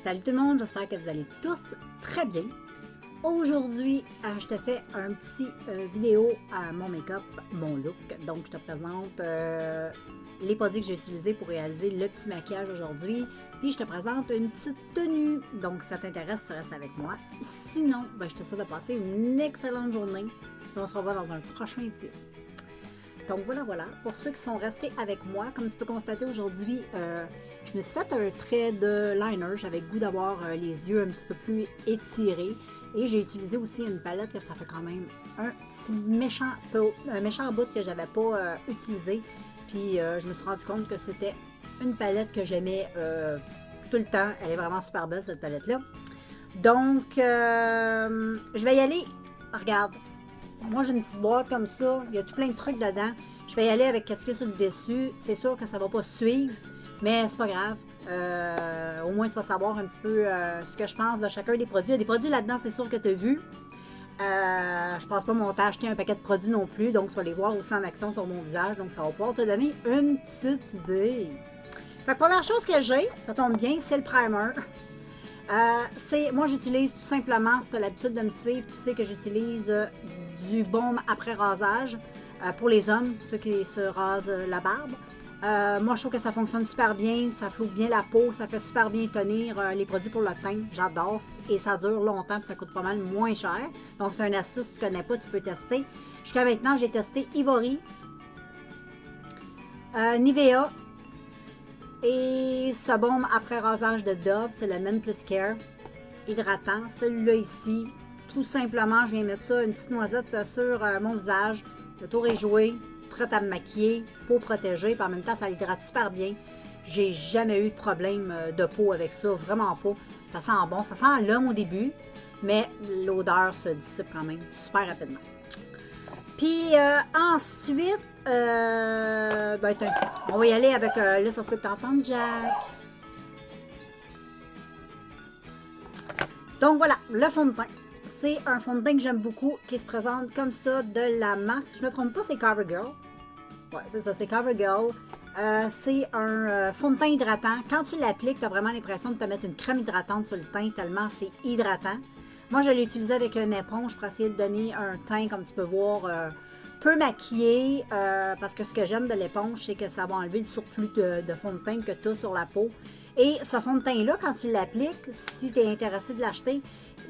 Salut tout le monde, j'espère que vous allez tous très bien. Aujourd'hui, je te fais un petit vidéo à mon make-up, mon look. Donc, je te présente les produits que j'ai utilisés pour réaliser le petit maquillage aujourd'hui. Puis, je te présente une petite tenue. Donc, si ça t'intéresse, tu restes avec moi. Sinon, je te souhaite de passer une excellente journée. Et on se revoit dans un prochain vidéo. Donc voilà, pour ceux qui sont restés avec moi, comme tu peux constater aujourd'hui, je me suis fait un trait de liner. J'avais le goût d'avoir les yeux un petit peu plus étirés. Et j'ai utilisé aussi une palette que ça fait quand même un petit méchant bout que j'avais pas utilisé. Puis je me suis rendu compte que c'était une palette que j'aimais tout le temps. Elle est vraiment super belle cette palette-là. Donc, je vais y aller. Regarde. Moi, j'ai une petite boîte comme ça. Il y a tout plein de trucs dedans. Je vais y aller avec ce qu'il y a sur le dessus. C'est sûr que ça ne va pas suivre, mais c'est pas grave. Au moins, tu vas savoir un petit peu ce que je pense de chacun des produits. Il y a des produits là-dedans, c'est sûr que tu as vu. Je pense pas monter acheter un paquet de produits non plus. Donc, tu vas les voir aussi en action sur mon visage. Donc, ça va pouvoir te donner une petite idée. Fait que première chose que j'ai, ça tombe bien, c'est le primer. Moi, j'utilise tout simplement, si tu as l'habitude de me suivre, tu sais que j'utilise du baume après rasage pour les hommes, ceux qui se rasent la barbe. Moi, je trouve que ça fonctionne super bien, ça floute bien la peau, ça fait super bien tenir les produits pour le teint. J'adore et ça dure longtemps puis ça coûte pas mal moins cher. Donc, c'est une astuce, si tu ne connais pas, tu peux tester. Jusqu'à maintenant, j'ai testé Ivory, Nivea et ce baume après rasage de Dove, c'est le Men Plus Care hydratant. Celui-là ici, tout simplement, je viens mettre ça, une petite noisette sur mon visage. Le tour est joué, prête à me maquiller, peau protégée, puis en même temps, ça hydrate super bien. J'ai jamais eu de problème de peau avec ça, vraiment pas. Ça sent bon, ça sent l'homme au début, mais l'odeur se dissipe quand même super rapidement. Puis ensuite, on va y aller avec, là, ça se peut que tu entendes Jack. Donc voilà, le fond de teint. C'est un fond de teint que j'aime beaucoup, qui se présente comme ça de la marque. Si je ne me trompe pas, c'est CoverGirl. Ouais, c'est ça, c'est CoverGirl. C'est un fond de teint hydratant. Quand tu l'appliques, tu as vraiment l'impression de te mettre une crème hydratante sur le teint, tellement c'est hydratant. Moi, je l'ai utilisé avec une éponge pour essayer de donner un teint, comme tu peux voir, peu maquillé. Parce que ce que j'aime de l'éponge, c'est que ça va enlever le surplus de fond de teint que tu as sur la peau. Et ce fond de teint-là, quand tu l'appliques, si tu es intéressé de l'acheter,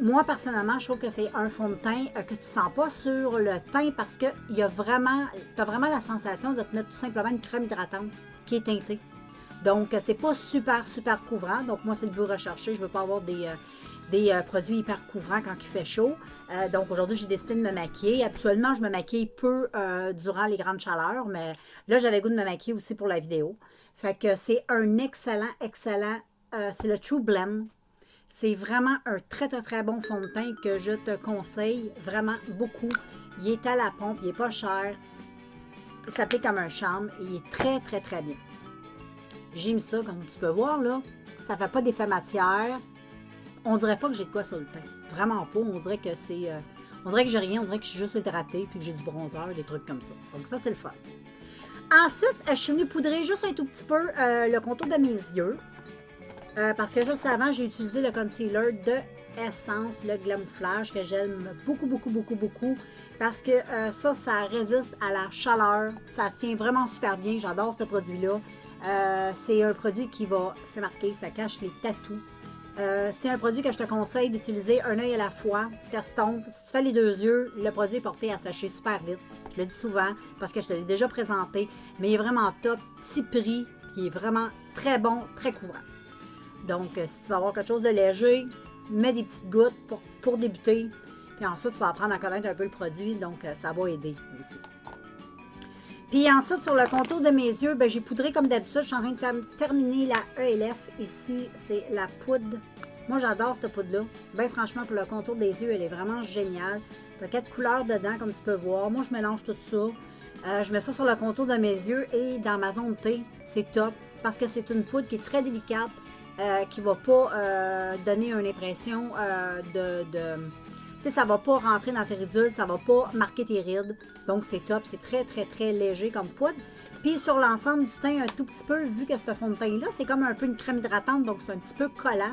moi, personnellement, je trouve que c'est un fond de teint que tu ne sens pas sur le teint parce que tu as vraiment la sensation de te mettre tout simplement une crème hydratante qui est teintée. Donc, c'est pas super couvrant. Donc, moi, c'est le but recherché. Je ne veux pas avoir des produits hyper couvrants quand il fait chaud. Donc, aujourd'hui, j'ai décidé de me maquiller. Habituellement, je me maquille peu durant les grandes chaleurs, mais là, j'avais le goût de me maquiller aussi pour la vidéo. Fait que c'est un excellent, c'est le True Blend. C'est vraiment un très bon fond de teint que je te conseille vraiment beaucoup. Il est à la pompe, il n'est pas cher. Il s'applique comme un charme et il est très bien. J'ai mis ça, comme tu peux voir là. Ça ne fait pas d'effet matière. On dirait pas que j'ai de quoi sur le teint. Vraiment pas. On dirait que c'est... on dirait que j'ai rien. On dirait que je suis juste hydratée puis que j'ai du bronzer, des trucs comme ça. Donc ça, c'est le fun. Ensuite, je suis venue poudrer juste un tout petit peu le contour de mes yeux. Parce que juste avant, j'ai utilisé le concealer de Essence, le Glamouflage, que j'aime beaucoup. Parce que ça résiste à la chaleur. Ça tient vraiment super bien. J'adore ce produit-là. C'est un produit qui va, c'est marqué, ça cache les tatous. C'est un produit que je te conseille d'utiliser un œil à la fois. Testons. Si tu fais les deux yeux, le produit est porté à sécher super vite. Je le dis souvent parce que je te l'ai déjà présenté. Mais il est vraiment top, petit prix, qui est vraiment très bon, très couvrant. Donc, si tu vas avoir quelque chose de léger, mets des petites gouttes pour débuter. Puis ensuite, tu vas apprendre à connaître un peu le produit. Donc, ça va aider aussi. Puis ensuite, sur le contour de mes yeux, j'ai poudré comme d'habitude. Je suis en train de terminer la ELF. Ici, c'est la poudre. Moi, j'adore cette poudre-là. Bien franchement, pour le contour des yeux, elle est vraiment géniale. Tu as 4 couleurs dedans, comme tu peux voir. Moi, je mélange tout ça. Je mets ça sur le contour de mes yeux et dans ma zone T, c'est top. Parce que c'est une poudre qui est très délicate. Qui ne va pas donner une impression tu sais, ça ne va pas rentrer dans tes ridules, ça ne va pas marquer tes rides. Donc, c'est top. C'est très léger comme poudre. Puis, sur l'ensemble du teint, un tout petit peu, vu que ce fond de teint-là, c'est comme un peu une crème hydratante, donc c'est un petit peu collant.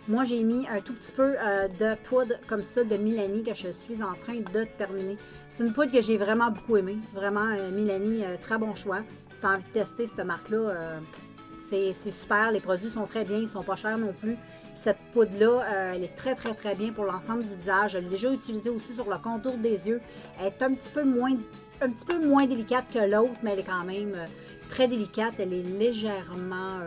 Moi, j'ai mis un tout petit peu de poudre comme ça de Milani que je suis en train de terminer. C'est une poudre que j'ai vraiment beaucoup aimée. Vraiment, Milani, très bon choix. Si tu as envie de tester cette marque-là, c'est super. Les produits sont très bien, ils sont pas chers non plus. Puis cette poudre-là, elle est très, très, très bien pour l'ensemble du visage. Je l'ai déjà utilisée aussi sur le contour des yeux. Elle est un petit peu moins délicate que l'autre, mais elle est quand même très délicate. Elle est légèrement,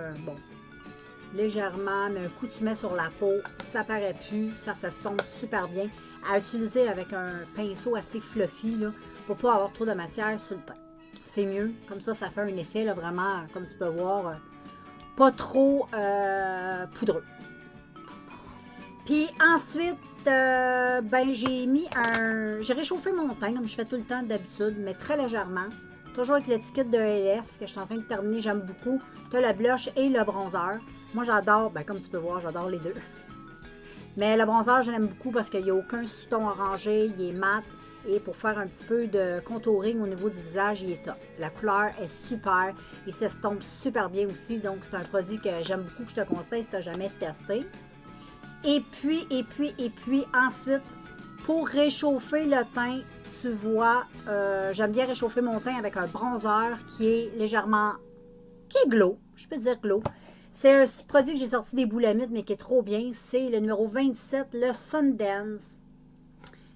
légèrement, mais un coup tu mets sur la peau, ça paraît plus, ça s'estompe super bien. À utiliser avec un pinceau assez fluffy là, pour pas avoir trop de matière sur le teint. C'est mieux, comme ça fait un effet là, vraiment, comme tu peux voir, pas trop poudreux. Puis ensuite, j'ai réchauffé mon teint comme je fais tout le temps d'habitude, mais très légèrement. Toujours avec l'étiquette de LF que je suis en train de terminer, j'aime beaucoup. Tu as le blush et le bronzer. Moi, j'adore, comme tu peux voir, j'adore les deux. Mais le bronzer, je l'aime beaucoup parce qu'il n'y a aucun sous-ton orangé, il est mat. Et pour faire un petit peu de contouring au niveau du visage, il est top. La couleur est super. Il s'estompe super bien aussi. Donc, c'est un produit que j'aime beaucoup, que je te conseille si tu n'as jamais testé. Et puis, ensuite, pour réchauffer le teint, tu vois, j'aime bien réchauffer mon teint avec un bronzer qui est glow, je peux dire glow. C'est un produit que j'ai sorti des boulamites, mais qui est trop bien. C'est le numéro 27, le Sundance.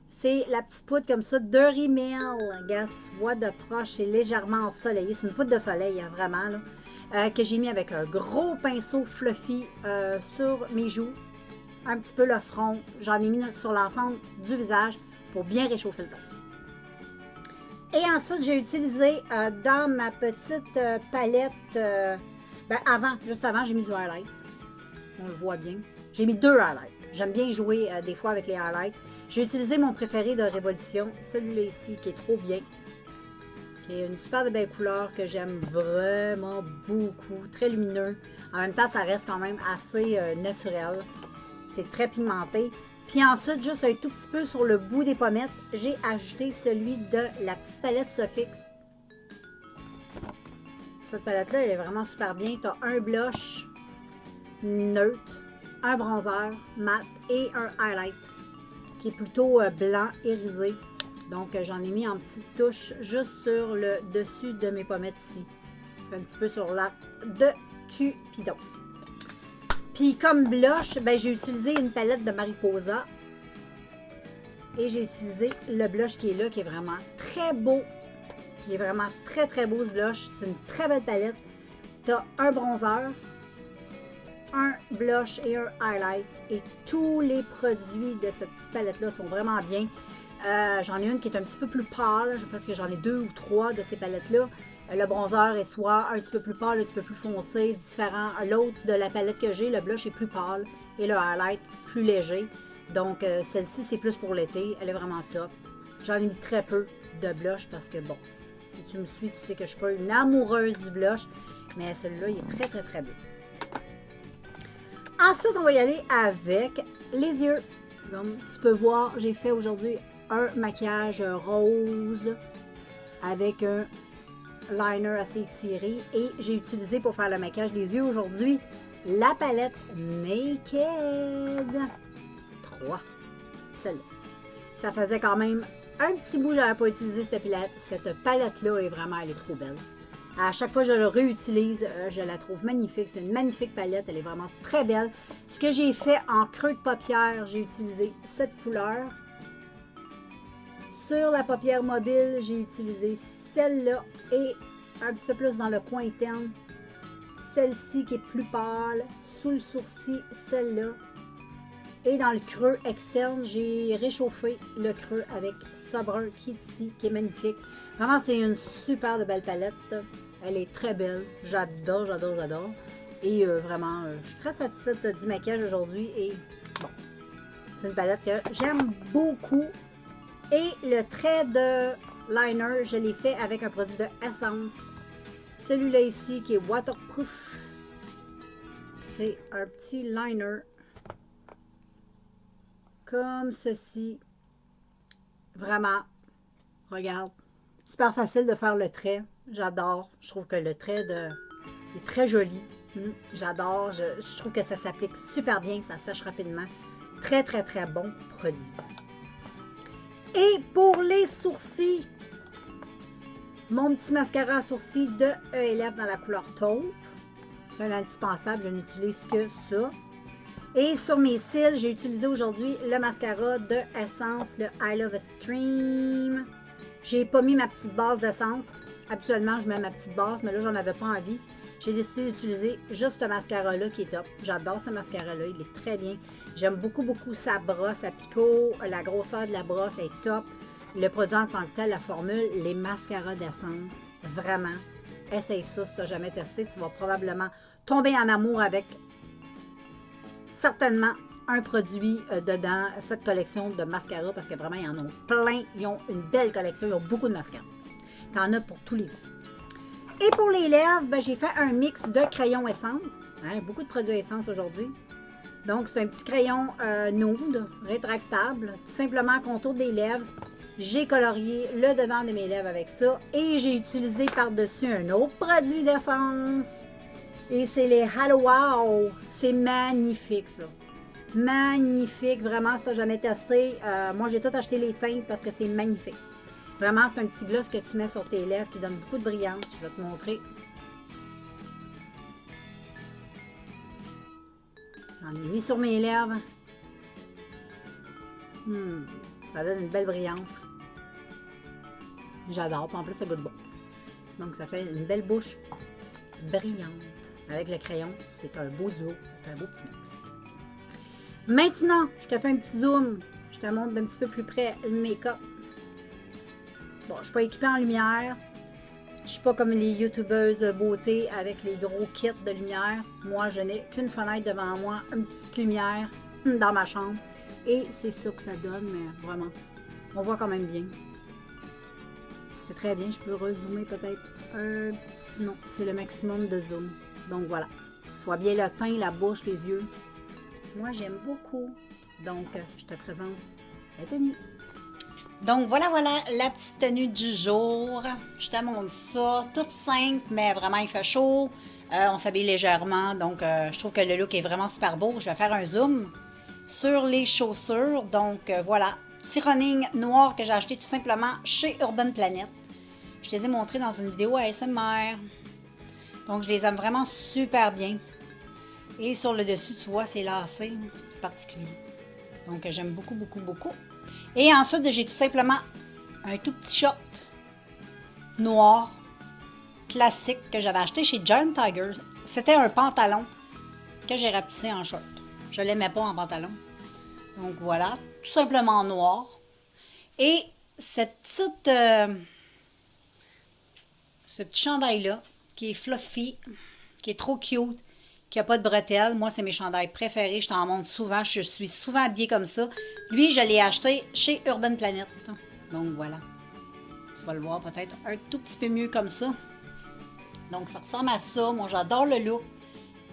C'est la petite poudre comme ça de Rimmel. Regarde, tu vois de proche, c'est légèrement ensoleillé. C'est une poudre de soleil, hein, vraiment, là, que j'ai mis avec un gros pinceau fluffy sur mes joues. Un petit peu le front. J'en ai mis sur l'ensemble du visage pour bien réchauffer le teint. Et ensuite, j'ai utilisé dans ma petite palette, juste avant, j'ai mis du highlight. On le voit bien. J'ai mis 2 highlights. J'aime bien jouer des fois avec les highlights. J'ai utilisé mon préféré de Révolution, celui-là ici, qui est trop bien. Qui est une super belle couleur que j'aime vraiment beaucoup. Très lumineux. En même temps, ça reste quand même assez naturel. C'est très pigmenté. Puis ensuite, juste un tout petit peu sur le bout des pommettes, j'ai ajouté celui de la petite palette Sofix. Cette palette-là, elle est vraiment super bien. Tu as un blush neutre, un bronzer mat et un highlight qui est plutôt blanc irisé. Donc, j'en ai mis en petite touche juste sur le dessus de mes pommettes ici. Un petit peu sur l'arc de Cupidon. Puis comme blush, j'ai utilisé une palette de Mariposa. Et j'ai utilisé le blush qui est là, qui est vraiment très beau. Il est vraiment très très beau ce blush. C'est une très belle palette. Tu as un bronzer, un blush et un highlight. Et tous les produits de cette petite palette-là sont vraiment bien. J'en ai une qui est un petit peu plus pâle. Je pense que j'en ai 2 ou 3 de ces palettes-là. Le bronzer est soit un petit peu plus pâle, un petit peu plus foncé, différent. L'autre de la palette que j'ai, le blush est plus pâle et le highlight plus léger. Donc, celle-ci, c'est plus pour l'été. Elle est vraiment top. J'en ai mis très peu de blush parce que, bon, si tu me suis, tu sais que je ne suis pas une amoureuse du blush. Mais celui-là, il est très, très, très beau. Ensuite, on va y aller avec les yeux. Comme tu peux voir, j'ai fait aujourd'hui un maquillage rose avec un liner assez étiré et j'ai utilisé pour faire le maquillage des yeux aujourd'hui la palette Naked 3. Celle-là. Ça faisait quand même un petit bout que je n'avais pas utilisé cette palette-là et vraiment elle est trop belle. À chaque fois que je le réutilise, je la trouve magnifique. C'est une magnifique palette, elle est vraiment très belle. Ce que j'ai fait en creux de paupière, j'ai utilisé cette couleur. Sur la paupière mobile, j'ai utilisé celle-là et un petit peu plus dans le coin interne. Celle-ci qui est plus pâle. Sous le sourcil, celle-là. Et dans le creux externe, j'ai réchauffé le creux avec Sobrun Kitty qui est magnifique. Vraiment, c'est une super belle palette. Elle est très belle. J'adore, j'adore, j'adore. Et vraiment, je suis très satisfaite du maquillage aujourd'hui. Et bon, c'est une palette que j'aime beaucoup. Et le trait de liner, je l'ai fait avec un produit de Essence. Celui-là ici qui est waterproof. C'est un petit liner comme ceci. Vraiment, regarde, super facile de faire le trait. J'adore. Je trouve que le trait est très joli. J'adore. Je trouve que ça s'applique super bien. Ça sèche rapidement. Très, très, très bon produit. Et pour les sourcils, mon petit mascara à sourcils de E&F dans la couleur taupe. C'est un indispensable. Je n'utilise que ça. Et sur mes cils, j'ai utilisé aujourd'hui le mascara de Essence, le I Love Extreme. J'ai pas mis ma petite base d'essence. Habituellement, je mets ma petite base, mais là, j'en avais pas envie. J'ai décidé d'utiliser juste ce mascara-là qui est top. J'adore ce mascara-là, il est très bien. J'aime beaucoup, beaucoup sa brosse à picot. La grosseur de la brosse est top. Le produit en tant que tel, la formule, les mascaras d'essence, vraiment. Essaye ça si tu n'as jamais testé. Tu vas probablement tomber en amour avec certainement un produit dedans, cette collection de mascara, parce que vraiment, ils en ont plein. Ils ont une belle collection, ils ont beaucoup de mascara. Tu en as pour tous les goûts. Et pour les lèvres, ben, j'ai fait un mix de crayons essence. Hein, beaucoup de produits essence aujourd'hui. Donc, c'est un petit crayon nude, rétractable, tout simplement contour des lèvres. J'ai colorié le dedans de mes lèvres avec ça. Et j'ai utilisé par-dessus un autre produit d'essence. Et c'est les Halo Wow. C'est magnifique, ça. Magnifique, vraiment, si tu n'as jamais testé. Moi, j'ai tout acheté les teintes parce que c'est magnifique. Vraiment, c'est un petit gloss que tu mets sur tes lèvres qui donne beaucoup de brillance. Je vais te montrer. J'en ai mis sur mes lèvres. Ça donne une belle brillance. J'adore. En plus, ça goûte bon. Donc, ça fait une belle bouche brillante. Avec le crayon, c'est un beau duo. C'est un beau petit mix. Maintenant, je te fais un petit zoom. Je te montre d'un petit peu plus près le make-up. Bon, je ne suis pas équipée en lumière. Je ne suis pas comme les youtubeuses beauté avec les gros kits de lumière. Moi, je n'ai qu'une fenêtre devant moi, une petite lumière dans ma chambre. Et c'est ça que ça donne, mais vraiment, on voit quand même bien. C'est très bien. Je peux rezoomer peut-être un petit... Non, c'est le maximum de zoom. Donc voilà. Tu vois bien le teint, la bouche, les yeux. Moi, j'aime beaucoup. Donc, je te présente la tenue. Donc, voilà, la petite tenue du jour. Je te montre ça. Toute simple, mais vraiment, il fait chaud. On s'habille légèrement. Donc, je trouve que le look est vraiment super beau. Je vais faire un zoom sur les chaussures. Donc, voilà. Petit running noir que j'ai acheté tout simplement chez Urban Planet. Je les ai montrés dans une vidéo ASMR. Donc, je les aime vraiment super bien. Et sur le dessus, tu vois, c'est lacé. C'est particulier. Donc, j'aime beaucoup, beaucoup, beaucoup. Et ensuite, j'ai tout simplement un tout petit short noir classique que j'avais acheté chez Giant Tiger. C'était un pantalon que j'ai rapetissé en short. Je ne l'aimais pas en pantalon. Donc, voilà. Tout simplement noir. Et cette petite... ce petit chandail-là, qui est fluffy, qui est trop cute, qui n'a pas de bretelles. Moi, c'est mes chandails préférés. Je t'en montre souvent. Je suis souvent habillée comme ça. Lui, je l'ai acheté chez Urban Planet. Donc, voilà. Tu vas le voir peut-être un tout petit peu mieux comme ça. Donc, ça ressemble à ça. Moi, j'adore le look.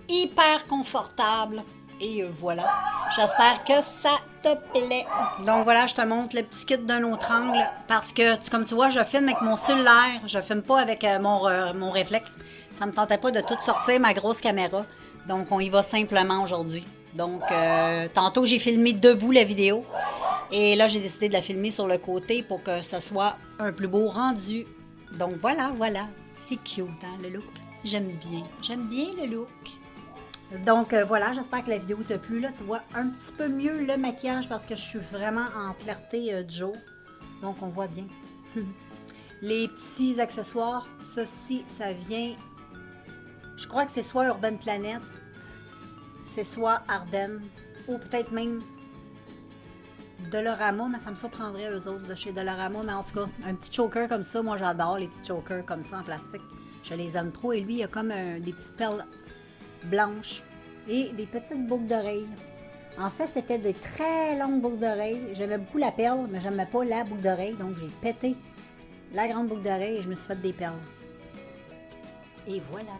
Hyper confortable. Et voilà. J'espère que ça te plaît. Donc, voilà, je te montre le petit kit d'un autre angle. Parce que, comme tu vois, je filme avec mon cellulaire. Je filme pas avec mon réflexe. Ça me tentait pas de tout sortir ma grosse caméra. Donc, on y va simplement aujourd'hui. Donc, tantôt, j'ai filmé debout la vidéo. Et là, j'ai décidé de la filmer sur le côté pour que ce soit un plus beau rendu. Donc, voilà. C'est cute, hein, le look. J'aime bien. J'aime bien le look. Donc, voilà, j'espère que la vidéo t'a plu. Là, tu vois un petit peu mieux le maquillage parce que je suis vraiment en clarté du jour. Donc, on voit bien. Les petits accessoires, ceci, ça vient... Je crois que c'est soit Urban Planet, c'est soit Ardennes, ou peut-être même Dollarama, mais ça me surprendrait eux autres de chez Dollarama. Mais en tout cas, un petit choker comme ça, moi j'adore les petits chokers comme ça en plastique. Je les aime trop. Et lui, il a comme des petites perles blanches et des petites boucles d'oreilles. En fait, c'était des très longues boucles d'oreilles. J'aimais beaucoup la perle, mais j'aimais pas la boucle d'oreille. Donc, j'ai pété la grande boucle d'oreille et je me suis fait des perles. Et voilà.